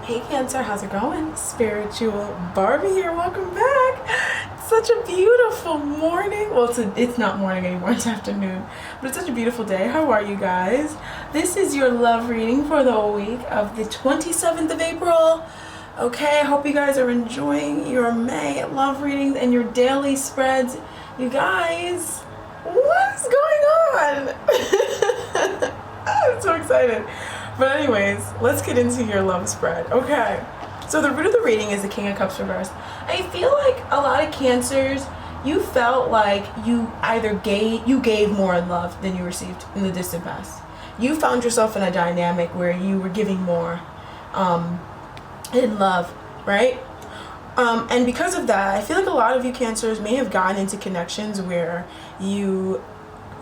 Hey Cancer, how's it going? Spiritual Barbie here, welcome back. It's such a beautiful morning. Well, it's not morning anymore, it's afternoon. But it's such a beautiful day. How are you guys? This is your love reading for the week of the 27th of April. Okay, I hope you guys are enjoying your May love readings and your daily spreads. You guys, what is going on? I'm so excited. But anyways, let's get into your love spread. Okay, so the root of the reading is the King of Cups reversed. I feel like a lot of Cancers, you felt like you either gave more in love than you received in the distant past. You found yourself in a dynamic where you were giving more in love, right? And because of that, I feel like a lot of you Cancers may have gotten into connections where you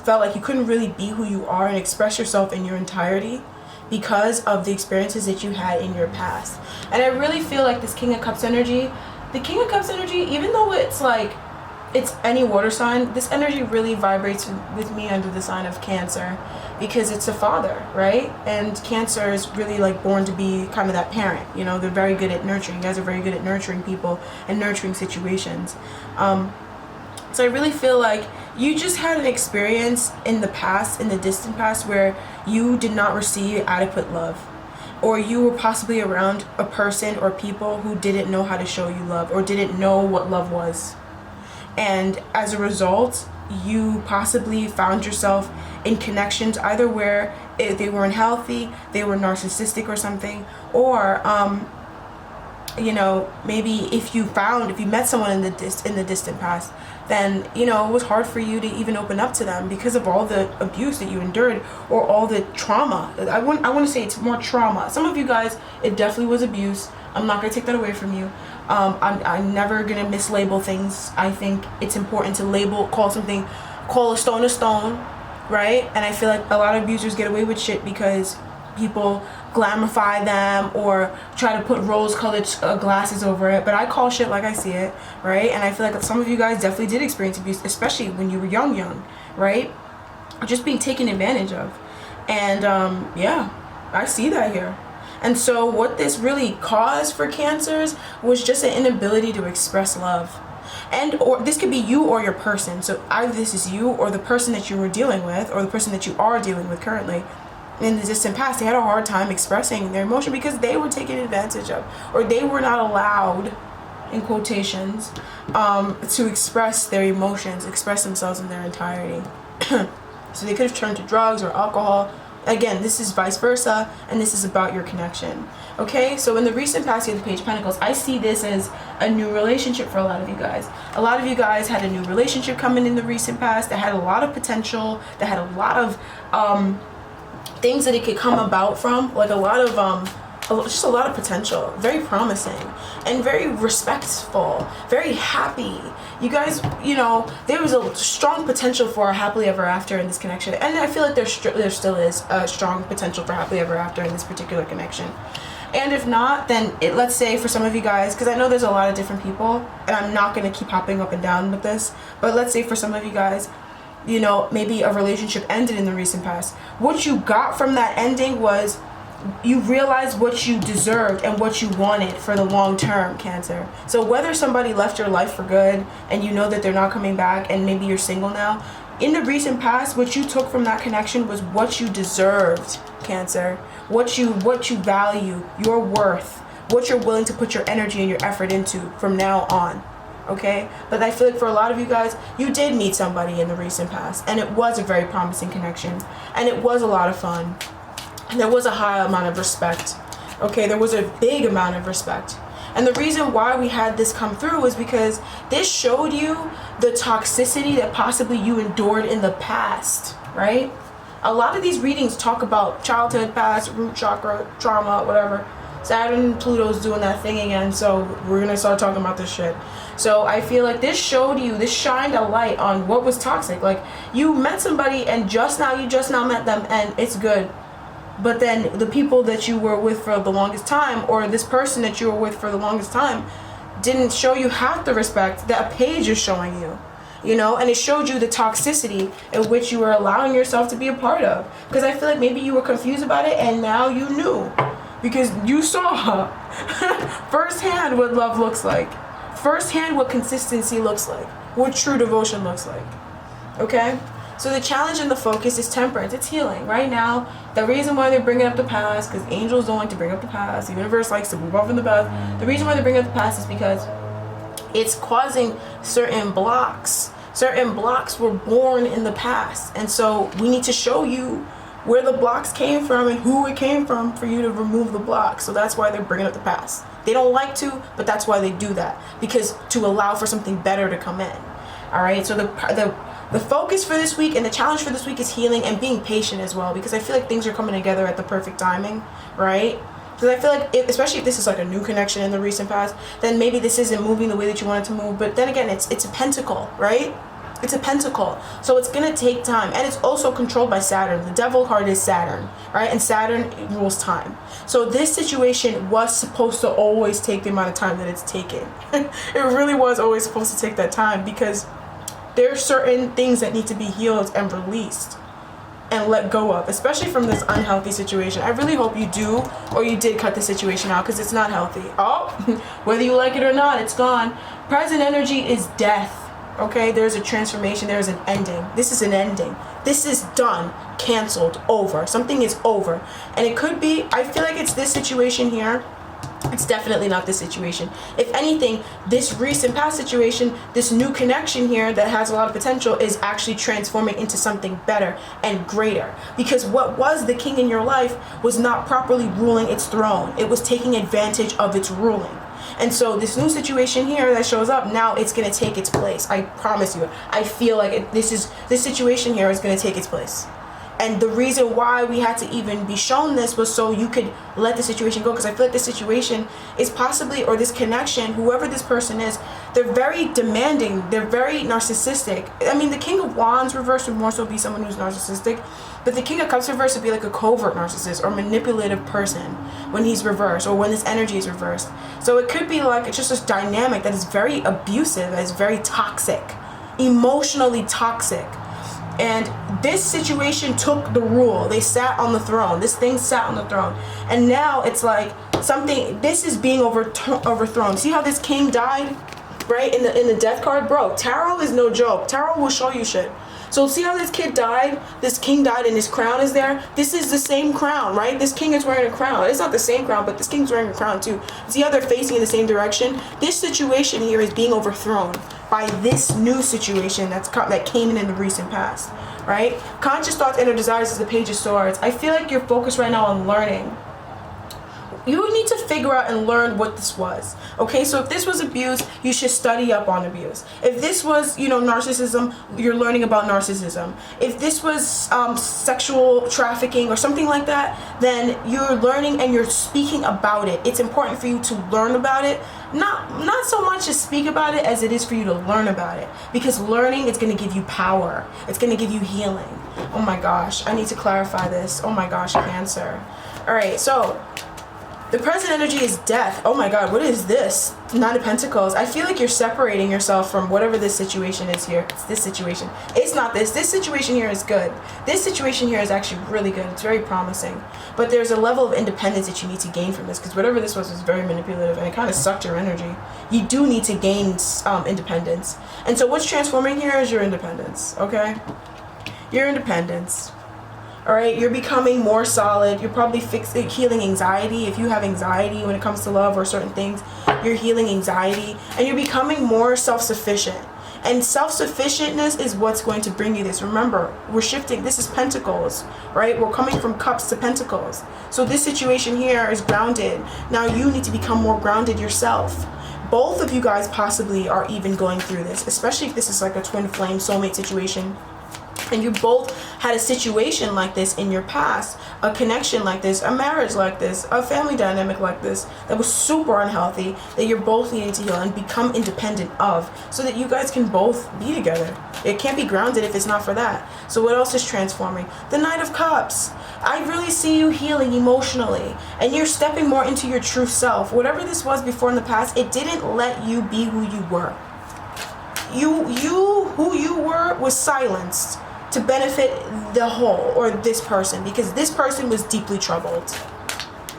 felt like you couldn't really be who you are and express yourself in your entirety because of the experiences that you had in your past. And I really feel like this King of Cups energy, the King of Cups energy, even though it's like, it's any water sign, this energy really vibrates with me under the sign of Cancer because it's a father, right? And Cancer is really like born to be kind of that parent, you know, they're very good at nurturing. You guys are very good at nurturing people and nurturing situations. So I really feel like you just had an experience in the past, in the distant past, where you did not receive adequate love. Or you were possibly around a person or people who didn't know how to show you love or didn't know what love was. And as a result, you possibly found yourself in connections either where they were unhealthy, they were narcissistic or something, or you know, maybe if you met someone in the distant past, then, you know, it was hard for you to even open up to them because of all the abuse that you endured or all the trauma. I want to say it's more trauma. Some of you guys, it definitely was abuse. I'm not going to take that away from you. I'm never going to mislabel things. I think it's important to call a stone, right? And I feel like a lot of abusers get away with shit because people glamify them or try to put rose-colored glasses over it, but I call shit like I see it, right? And I feel like some of you guys definitely did experience abuse, especially when you were young, right? Just being taken advantage of. And yeah, I see that here. And so what this really caused for Cancers was just an inability to express love. Or this could be you or your person. So either this is you or the person that you were dealing with or the person that you are dealing with currently. In the distant past, they had a hard time expressing their emotion because they were taken advantage of, or they were not allowed, in quotations, to express their emotions, express themselves in their entirety. So they could have turned to drugs or alcohol. Again, this is vice versa, and this is about your connection. Okay, so in the recent past, you have the Page of Pentacles. I see this as a new relationship for a lot of you guys. A lot of you guys had a new relationship coming in the recent past that had a lot of potential, that had a lot of things that it could come about from, like just a lot of potential, very promising and very respectful, very happy. You guys, you know, there was a strong potential for a happily ever after in this connection, and I feel like there still is a strong potential for happily ever after in this particular connection. And if not, then let's say for some of you guys, because I know there's a lot of different people, and I'm not going to keep hopping up and down with this, but let's say for some of you guys, you know, maybe a relationship ended in the recent past. What you got from that ending was you realized what you deserved and what you wanted for the long term, Cancer. So whether somebody left your life for good and you know that they're not coming back and maybe you're single now, in the recent past, what you took from that connection was what you deserved, Cancer. What you value, your worth, what you're willing to put your energy and your effort into from now on. Okay, but I feel like for a lot of you guys, you did meet somebody in the recent past, and it was a very promising connection, and it was a lot of fun, and there was a high amount of respect. Okay, there was a big amount of respect, and the reason why we had this come through was because this showed you the toxicity that possibly you endured in the past, right? A lot of these readings talk about childhood, past, root chakra, trauma, whatever. Saturn and Pluto's doing that thing again, so we're gonna start talking about this shit. So I feel like this shined a light on what was toxic. Like, you met somebody and you just now met them and it's good. But then the people that you were with for the longest time, or this person that you were with for the longest time, didn't show you half the respect that a page is showing you. You know, and it showed you the toxicity in which you were allowing yourself to be a part of. Because I feel like maybe you were confused about it and now you knew. because you saw firsthand what love looks like, firsthand what consistency looks like, what true devotion looks like. Okay? So the challenge and the focus is temperance. It's healing. Right now, the reason why they're bringing up the past, because angels don't like to bring up the past, the universe likes to move off in the past. The reason why they're bringing up the past is because it's causing certain blocks. Certain blocks were born in the past. And so we need to show you where the blocks came from and who it came from for you to remove the blocks. So that's why they're bringing up the past. They don't like to, but that's why they do that, because to allow for something better to come in. All right, so the focus for this week and the challenge for this week is healing and being patient as well, because I feel like things are coming together at the perfect timing, right? Because I feel like, especially if this is like a new connection in the recent past, then maybe this isn't moving the way that you want it to move. But then again, it's a pentacle, right? It's a pentacle, so it's gonna take time, and it's also controlled by Saturn. The devil card is Saturn, right? And Saturn rules time. So this situation was supposed to always take the amount of time that it's taken. It really was always supposed to take that time, because there are certain things that need to be healed and released and let go of, especially from this unhealthy situation. I really hope you do, or you did cut the situation out, because it's not healthy. Oh, whether you like it or not, it's gone. Present energy is death. Okay, there's a transformation, there's an ending. This is an ending. This is done, canceled, over. Something is over. And it could be, I feel like it's this situation here. It's definitely not this situation. If anything, this recent past situation, this new connection here that has a lot of potential is actually transforming into something better and greater. Because what was the king in your life was not properly ruling its throne. It was taking advantage of its ruling. And so this new situation here that shows up, now it's going to take its place. I promise you. I feel like this situation here is going to take its place. And the reason why we had to even be shown this was so you could let the situation go. Because I feel like this situation is possibly, or this connection, whoever this person is, they're very demanding. They're very narcissistic. I mean, the King of Wands reverse would more so be someone who's narcissistic. But the King of Cups reverse would be like a covert narcissist or manipulative person when he's reversed, or when this energy is reversed. So it could be like, it's just this dynamic that is very abusive, that is very toxic, emotionally toxic. And this situation took the rule. They sat on the throne. This thing sat on the throne. And now it's like something, this is being overthrown. See how this king died, right? In the death card? Bro, tarot is no joke. Tarot will show you shit. So see how this kid died? This king died and his crown is there? This is the same crown, right? This king is wearing a crown. It's not the same crown, but this king's wearing a crown too. See how they're facing in the same direction? This situation here is being overthrown by this new situation that came in the recent past, right? Conscious thoughts, inner desires is the Page of Swords. I feel like you're focused right now on learning. You need to figure out and learn what this was. Okay, so if this was abuse, you should study up on abuse. If this was, narcissism, you're learning about narcissism. If this was sexual trafficking or something like that, then you're learning and you're speaking about it. It's important for you to learn about it. Not so much to speak about it as it is for you to learn about it. Because learning is going to give you power. It's going to give you healing. Oh my gosh, I need to clarify this. Oh my gosh, Cancer. All right, so the present energy is death. Oh my God, what is this? Nine of Pentacles. I feel like you're separating yourself from whatever this situation is here. It's this situation. It's not this. This situation here is good. This situation here is actually really good. It's very promising. But there's a level of independence that you need to gain from this, because whatever this was very manipulative and it kind of sucked your energy. You do need to gain independence. And so what's transforming here is your independence, okay? Your independence. All right, you're becoming more solid. You're probably healing anxiety. If you have anxiety when it comes to love or certain things, you're healing anxiety, and you're becoming more self-sufficient. And self-sufficientness is what's going to bring you this. Remember, we're shifting. This is Pentacles, right? We're coming from Cups to Pentacles. So this situation here is grounded. Now you need to become more grounded yourself. Both of you guys possibly are even going through this, especially if this is like a twin flame soulmate situation. And you both had a situation like this in your past, a connection like this, a marriage like this, a family dynamic like this that was super unhealthy, that you're both needing to heal and become independent of, so that you guys can both be together. It can't be grounded if it's not for that. So what else is transforming? The Knight of Cups. I really see you healing emotionally, and you're stepping more into your true self. Whatever this was before in the past, it didn't let you be who you were. Who you were was silenced to benefit the whole, or this person, because this person was deeply troubled.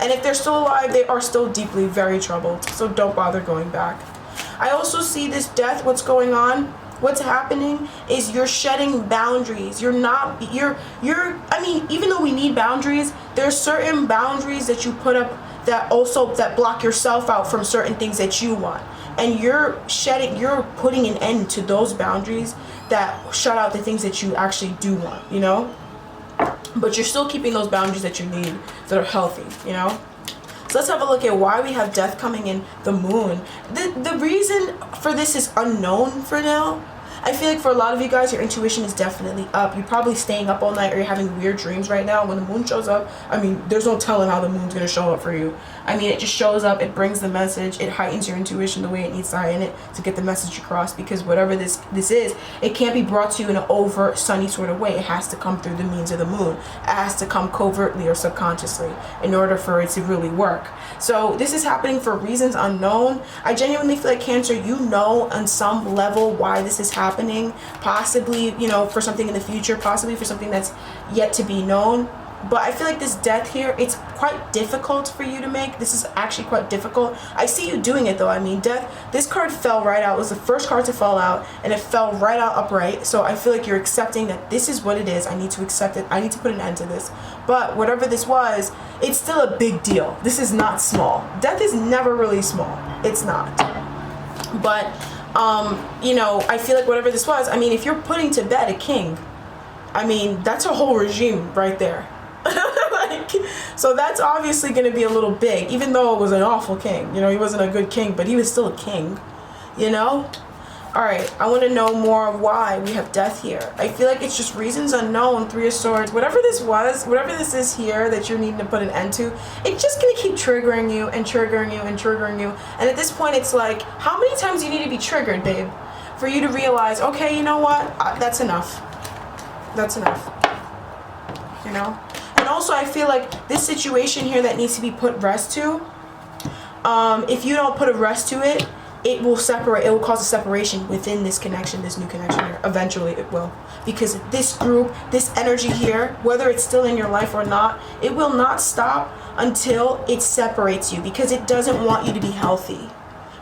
And if they're still alive, they are still deeply, very troubled. So don't bother going back. I also see this death, what's going on, what's happening is you're shedding boundaries. You're, I mean, even though we need boundaries, there's certain boundaries that you put up that block yourself out from certain things that you want. And you're putting an end to those boundaries that shut out the things that you actually do want, you know? But you're still keeping those boundaries that you need that are healthy, you know? So let's have a look at why we have death coming in the moon. The reason for this is unknown for now. I feel like for a lot of you guys, your intuition is definitely up. You're probably staying up all night or you're having weird dreams right now. When the moon shows up, I mean, there's no telling how the moon's going to show up for you. I mean, it just shows up, it brings the message, it heightens your intuition the way it needs to heighten it to get the message across, because whatever this is, it can't be brought to you in an overt, sunny sort of way. It has to come through the means of the moon. It has to come covertly or subconsciously in order for it to really work. So this is happening for reasons unknown. I genuinely feel like Cancer, you know on some level why this is happening, possibly, you know, for something in the future, possibly for something that's yet to be known. But I feel like this death here, it's quite difficult for you to make. This is actually quite difficult. I see you doing it though. I mean, death, this card fell right out. It was the first card to fall out and it fell right out upright. So I feel like you're accepting that this is what it is. I need to accept it. I need to put an end to this. But whatever this was, it's still a big deal. This is not small. Death is never really small. It's not. But, you know, I feel like whatever this was, I mean, if you're putting to bed a king, I mean, that's a whole regime right there. So that's obviously going to be a little big, even though it was an awful king. You know, he wasn't a good king, but he was still a king, you know? All right, I want to know more of why we have death here. I feel like it's just reasons unknown, Three of Swords, whatever this was, whatever this is here that you're needing to put an end to, it's just going to keep triggering you and triggering you and triggering you. And at this point, it's like, how many times do you need to be triggered, babe, for you to realize, okay, you know what? That's enough. That's enough. You know? And also, I feel like this situation here that needs to be put rest to, if you don't put a rest to it, it will separate. It will cause a separation within this connection, this new connection here. Eventually, it will. Because this group, this energy here, whether it's still in your life or not, it will not stop until it separates you, because it doesn't want you to be healthy.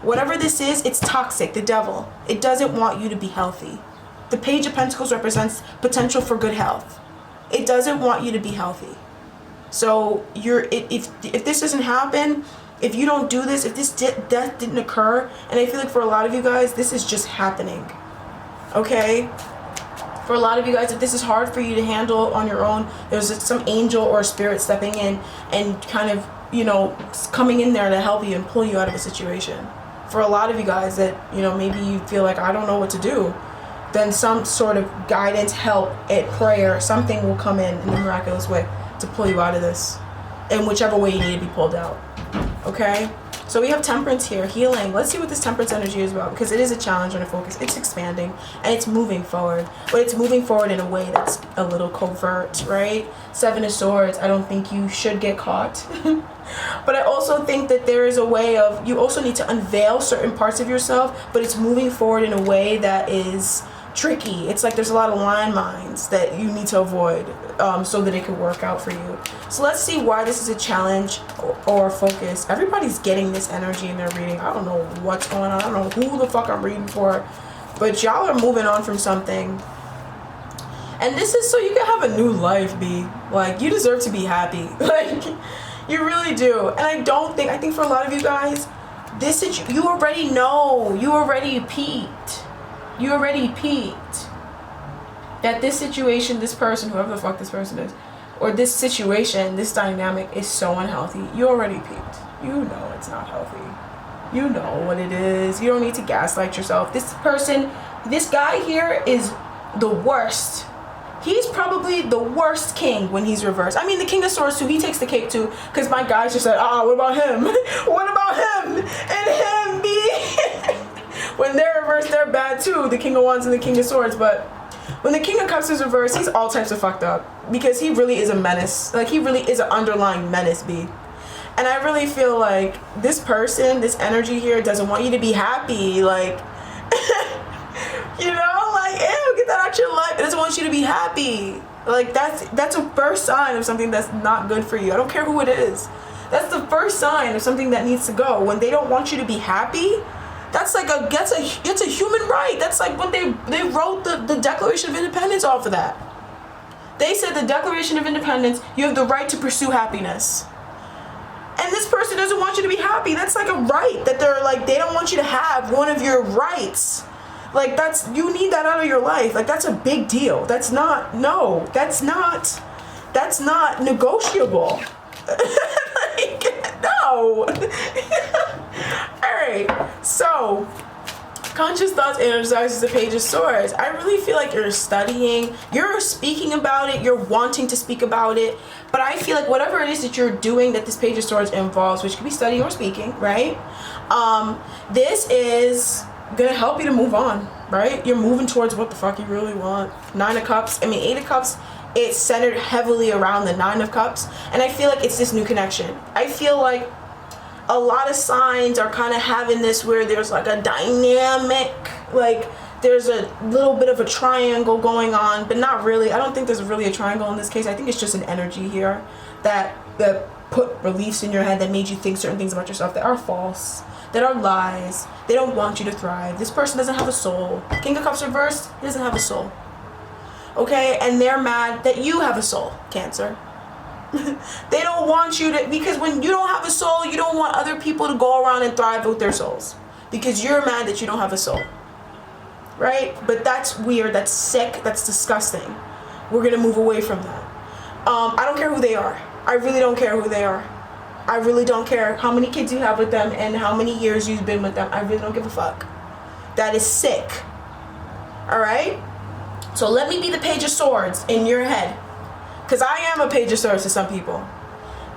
Whatever this is, it's toxic, the devil. It doesn't want you to be healthy. The Page of Pentacles represents potential for good health. It doesn't want you to be healthy. So if this doesn't happen, if you don't do this, if this death didn't occur, and I feel like for a lot of you guys, this is just happening. Okay? For a lot of you guys, if this is hard for you to handle on your own, there's some angel or spirit stepping in and kind of, you know, coming in there to help you and pull you out of a situation. For a lot of you guys that, you know, maybe you feel like, I don't know what to do, then some sort of guidance, help, prayer, something will come in a miraculous way to pull you out of this in whichever way you need to be pulled out. Okay? So we have Temperance here, healing. Let's see what this Temperance energy is about, because it is a challenge and a focus. It's expanding and it's moving forward, but it's moving forward in a way that's a little covert, right? Seven of Swords, I don't think you should get caught. But I also think that there is a way of, you also need to unveil certain parts of yourself, but it's moving forward in a way that is tricky. It's like there's a lot of landmines that you need to avoid so that it can work out for you. So let's see why this is a challenge or a focus. Everybody's getting this energy in their reading. I don't know what's going on. I don't know who the fuck I'm reading for, but y'all are moving on from something. And this is so you can have a new life, B. Like, you deserve to be happy. Like, you really do. And I think for a lot of you guys, this is, you already know, you already peaked. You already peaked that this situation, this person, whoever the fuck this person is, or this situation, this dynamic is so unhealthy. You already peaked. You know it's not healthy. You know what it is. You don't need to gaslight yourself. This person, this guy here is the worst. He's probably the worst king when he's reversed. I mean, the King of Swords too, he takes the cake too, because my guys just said, what about him? What about him? And him, B. When they're reversed, they're bad too, the King of Wands and the King of Swords. But when the King of Cups is reversed, he's all types of fucked up, because he really is a menace. Like, he really is an underlying menace, B. And I really feel like this person, this energy here, doesn't want you to be happy. Like, you know, like, ew, get that out your life. It doesn't want you to be happy. Like, that's a first sign of something that's not good for you. I don't care who it is. That's the first sign of something that needs to go. When they don't want you to be happy, that's a human right. That's like what they wrote the Declaration of Independence off of that. They said the Declaration of Independence, you have the right to pursue happiness. And this person doesn't want you to be happy. That's like a right that they're like, they don't want you to have one of your rights. Like you need that out of your life. Like that's a big deal. That's not negotiable. Like, no. Alright, so Conscious Thoughts energizes the Page of Swords. I really feel like you're studying, you're speaking about it, you're wanting to speak about it, but I feel like whatever it is that you're doing that this Page of Swords involves, which could be studying or speaking, right? This is gonna help you to move on, right? You're moving towards what the fuck you really want. Eight of Cups, it's centered heavily around the Nine of Cups, and I feel like it's this new connection. I feel like a lot of signs are kind of having this where there's like a dynamic, like there's a little bit of a triangle going on, but not really. I don't think there's really a triangle in this case. I think it's just an energy here that put beliefs in your head that made you think certain things about yourself that are false, that are lies. They don't want you to thrive. This person doesn't have a soul. King of Cups reversed, he doesn't have a soul. Okay, and they're mad that you have a soul, Cancer. They don't want you to, because when you don't have a soul, you don't want other people to go around and thrive with their souls, because you're mad that you don't have a soul, right? But that's weird, that's sick, that's disgusting. We're gonna move away from that. I don't care who they are. I really don't care who they are. I really don't care how many kids you have with them and how many years you've been with them. I really don't give a fuck. That is sick. Alright? So let me be the Page of Swords in your head. Because I am a Page of Swords to some people.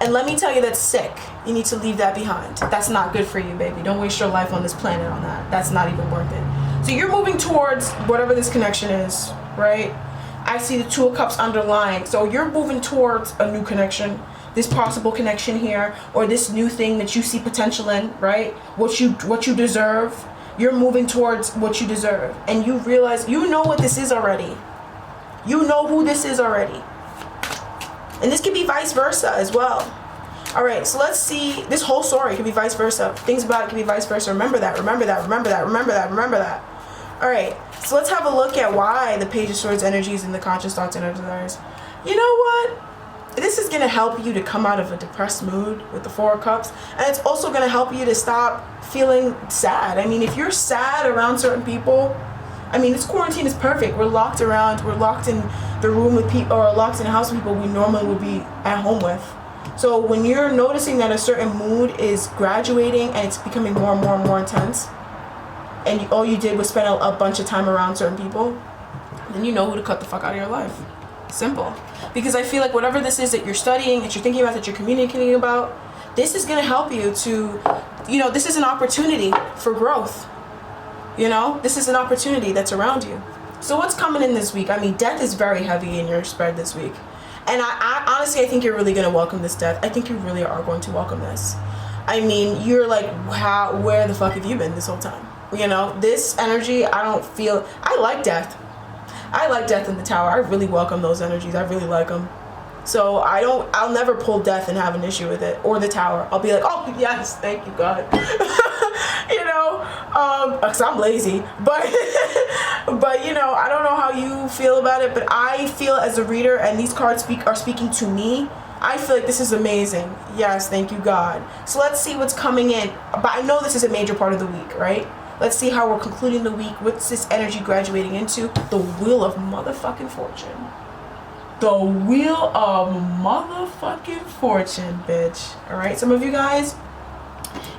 And let me tell you, that's sick. You need to leave that behind. That's not good for you, baby. Don't waste your life on this planet on that. That's not even worth it. So you're moving towards whatever this connection is, right? I see the Two of Cups underlying. So you're moving towards a new connection. This possible connection here. Or this new thing that you see potential in, right? What you deserve. You're moving towards what you deserve. And you realize, you know what this is already. You know who this is already. And this could be vice versa as well. Alright, so let's see. This whole story could be vice versa. Things about it could be vice versa. Remember that, remember that, remember that, remember that, remember that. Alright, so let's have a look at why the Page of Swords energy is in the Conscious Thoughts and Desires. You know what? This is going to help you to come out of a depressed mood with the Four of Cups. And it's also going to help you to stop feeling sad. I mean, if you're sad around certain people, I mean, this quarantine is perfect. We're locked in the room with people, or locked in the house with people we normally would be at home with. So when you're noticing that a certain mood is graduating and it's becoming more and more and more intense, and all you did was spend a bunch of time around certain people, then you know who to cut the fuck out of your life. Simple. Because I feel like whatever this is that you're studying, that you're thinking about, that you're communicating about, this is going to help you to, this is an opportunity for growth. This is an opportunity that's around you. So what's coming in this week? I mean, death is very heavy in your spread this week. And I honestly, I think you're really going to welcome this death. I think you really are going to welcome this. I mean, you're like, where the fuck have you been this whole time? This energy, I like death. I like death in the Tower. I really welcome those energies. I really like them. So I'll never pull death and have an issue with it, or the Tower. I'll be like, oh yes, thank you God. Because I'm lazy, but I don't know how you feel about it, but I feel as a reader, and these cards are speaking to me, I feel like this is amazing. Yes, thank you God. So let's see what's coming in, but I know this is a major part of the week, right? Let's see how we're concluding the week. What's this energy graduating into? The Wheel of motherfucking Fortune. The Wheel of motherfucking Fortune, bitch. Alright, some of you guys,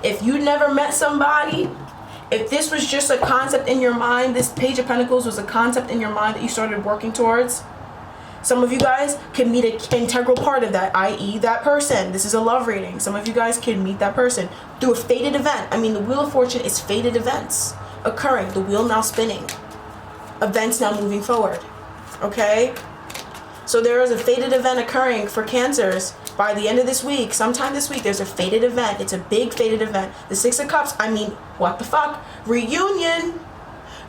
if you never met somebody, if this was just a concept in your mind, this Page of Pentacles was a concept in your mind that you started working towards, some of you guys can meet an integral part of that, i.e. that person. This is a love reading. Some of you guys can meet that person through a fated event. I mean, the Wheel of Fortune is fated events occurring. The wheel now spinning. Events now moving forward. Okay? So there is a fated event occurring for Cancers by the end of this week. Sometime this week, there's a fated event. It's a big fated event. The Six of Cups, I mean, what the fuck? Reunion.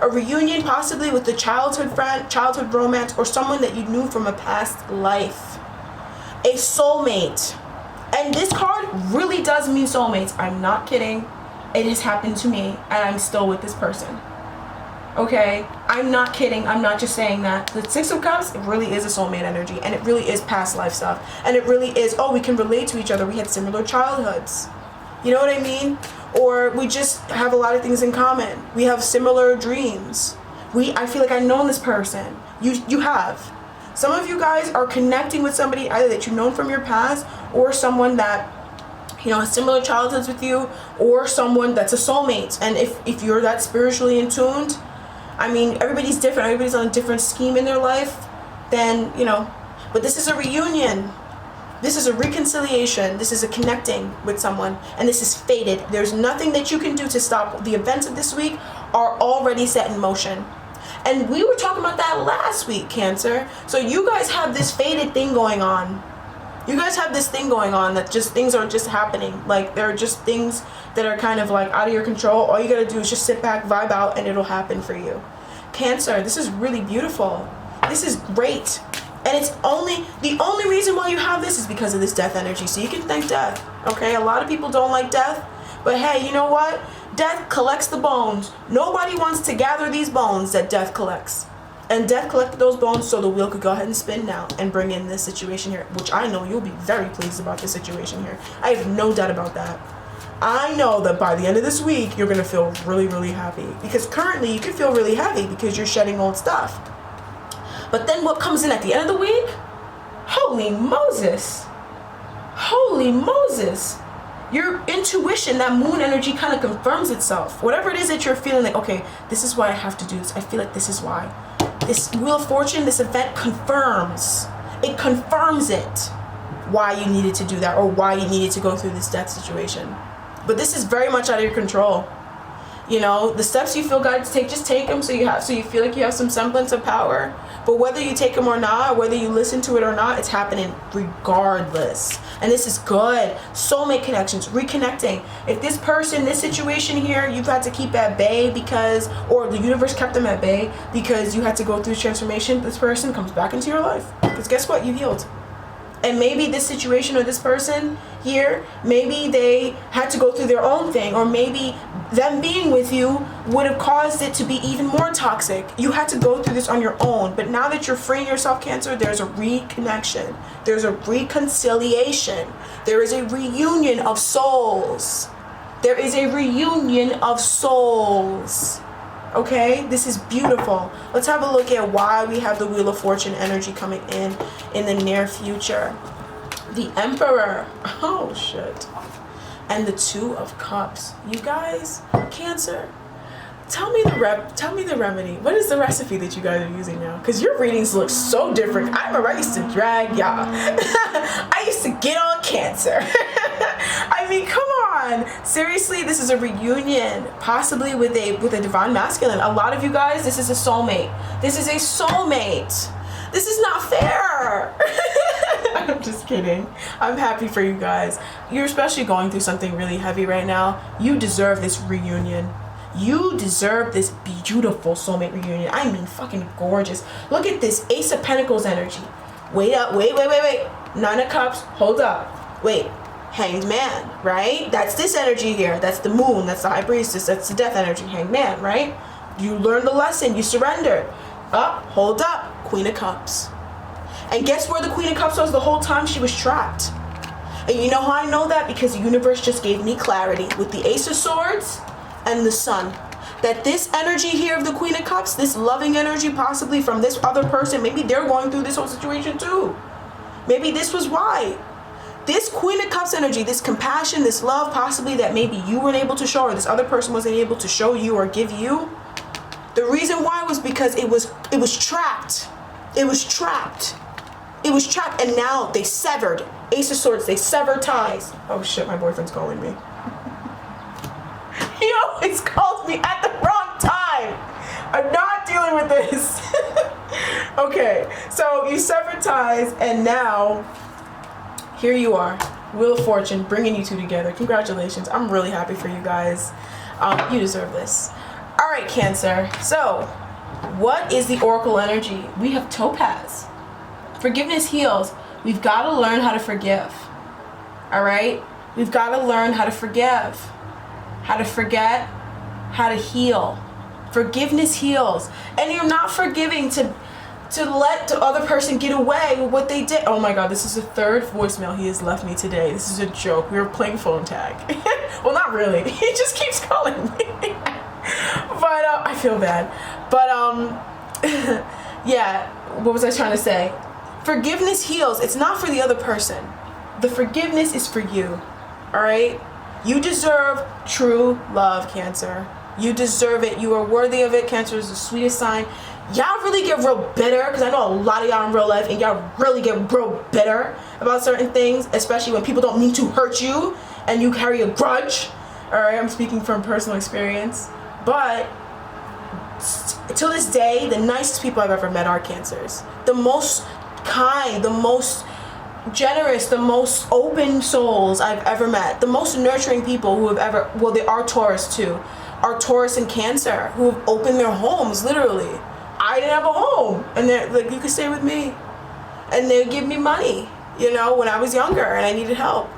A reunion possibly with a childhood friend, childhood romance, or someone that you knew from a past life. A soulmate. And this card really does mean soulmates. I'm not kidding. It has happened to me, and I'm still with this person. Okay? I'm not kidding. I'm not just saying that. The Six of Cups, it really is a soulmate energy, and it really is past life stuff. And it really is, oh, we can relate to each other. We had similar childhoods. You know what I mean? Or we just have a lot of things in common. We have similar dreams. I feel like I've known this person. You have. Some of you guys are connecting with somebody either that you've known from your past, or someone that, you know, has similar childhoods with you, or someone that's a soulmate. And if you're that spiritually in tuned, I mean, everybody's different. Everybody's on a different scheme in their life. Then, you know, but this is a reunion. This is a reconciliation. This is a connecting with someone. And this is fated. There's nothing that you can do to stop. The events of this week are already set in motion. And we were talking about that last week, Cancer. So you guys have this fated thing going on. You guys have this thing going on that just things are just happening. Like, there are just things that are kind of like out of your control. All you gotta do is just sit back, vibe out, and it'll happen for you. Cancer, this is really beautiful. This is great. And it's the only reason why you have this is because of this death energy. So you can thank death. Okay, a lot of people don't like death. But hey, you know what? Death collects the bones. Nobody wants to gather these bones that death collects. And death collected those bones so the wheel could go ahead and spin now and bring in this situation here, which I know you'll be very pleased about this situation here. I have no doubt about that. I know that by the end of this week, you're going to feel really, really happy. Because currently, you can feel really heavy because you're shedding old stuff. But then what comes in at the end of the week? Holy Moses. Holy Moses. Your intuition, that moon energy kind of confirms itself. Whatever it is that you're feeling like, okay, this is why I have to do this. I feel like this is why. This Wheel of Fortune, this event confirms. It confirms it. Why you needed to do that, or why you needed to go through this death situation. But this is very much out of your control. You know, the steps you feel God to take, just take them so you feel like you have some semblance of power. But whether you take them or not, whether you listen to it or not, it's happening regardless. And this is good. Soulmate connections, reconnecting. If this person, this situation here, you've had to keep at bay because, or the universe kept them at bay because you had to go through transformation, this person comes back into your life. Because guess what? You healed. And maybe this situation or this person here, maybe they had to go through their own thing, or maybe them being with you would have caused it to be even more toxic. You had to go through this on your own. But now that you're freeing yourself, Cancer, there's a reconnection. There's a reconciliation. There is a reunion of souls. There is a reunion of souls. Okay, this is beautiful. Let's have a look at why we have the Wheel of Fortune energy coming in the near future. The Emperor. Oh, shit. And the Two of Cups. You guys, Cancer, tell me the remedy. What is the recipe that you guys are using now? Because your readings look so different. I remember I used to drag y'all. I used to get on Cancer. I mean, come on. Seriously, this is a reunion, possibly with a divine masculine. A lot of you guys, this is a soulmate. This is a soulmate. This is not fair. I'm just kidding. I'm happy for you guys. You're especially going through something really heavy right now. You deserve this reunion. You deserve this beautiful soulmate reunion. I mean, fucking gorgeous. Look at this Ace of Pentacles energy. Wait up. Wait. Nine of Cups. Hold up. Wait. Hanged Man, right? That's this energy here. That's the moon. That's the High Priestess. That's the death energy. Hanged Man, right? You learned the lesson. You surrendered. Up. Hold up. Queen of Cups. And guess where the Queen of Cups was the whole time? She was trapped. And you know how I know that? Because the universe just gave me clarity with the Ace of Swords and the Sun. That this energy here of the Queen of Cups, this loving energy possibly from this other person, maybe they're going through this whole situation too. Maybe this was why. This Queen of Cups energy, this compassion, this love possibly that maybe you weren't able to show or this other person wasn't able to show you or give you. The reason why was because it was trapped. It was trapped. It was trapped, and now they severed. Ace of Swords, they severed ties. Oh shit, my boyfriend's calling me. He always calls me at the wrong time. I'm not dealing with this. Okay, so you severed ties, and now here you are. Wheel of Fortune, bringing you two together. Congratulations. I'm really happy for you guys. You deserve this. All right, Cancer. So, what is the Oracle energy? We have Topaz. Forgiveness heals. We've got to learn how to forgive. all right? We've got to learn how to forgive, how to forget, how to heal. Forgiveness heals. And you're not forgiving to let the other person get away with what they did. Oh my God, this is the third voicemail he has left me today. This is a joke. We were playing phone tag. Well, not really. He just keeps calling me. But I feel bad. But yeah, what was I trying to say? Forgiveness heals. It's not for the other person. The forgiveness is for you. All right? You deserve true love, Cancer. You deserve it. You are worthy of it. Cancer is the sweetest sign. Y'all really get real bitter, because I know a lot of y'all in real life, and y'all really get real bitter about certain things, especially when people don't mean to hurt you and you carry a grudge. All right, I'm speaking from personal experience. But till this day, the nicest people I've ever met are Cancers. The most kind, the most generous, the most open souls I've ever met. The most nurturing people who have ever, well, they are Taurus too. Are Taurus and Cancer, who have opened their homes, literally. I didn't have a home, and they're like, you can stay with me. And they would give me money, you know, when I was younger and I needed help.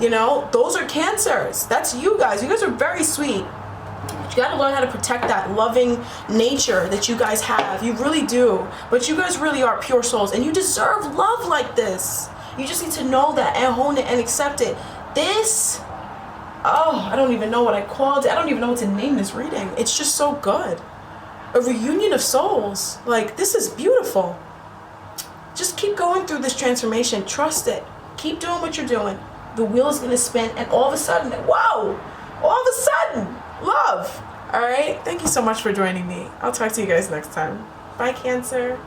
You know, those are Cancers. That's you guys. You guys are very sweet. You got to learn how to protect that loving nature that you guys have. You really do. But you guys really are pure souls, and you deserve love like this. You just need to know that and hone it and accept it. This, oh, I don't even know what I called it. I don't even know what to name this reading. It's just so good. A reunion of souls. Like, this is beautiful. Just keep going through this transformation. Trust it. Keep doing what you're doing. The wheel is going to spin, and all of a sudden, whoa, all of a sudden, love. All right? Thank you so much for joining me. I'll talk to you guys next time. Bye, Cancer.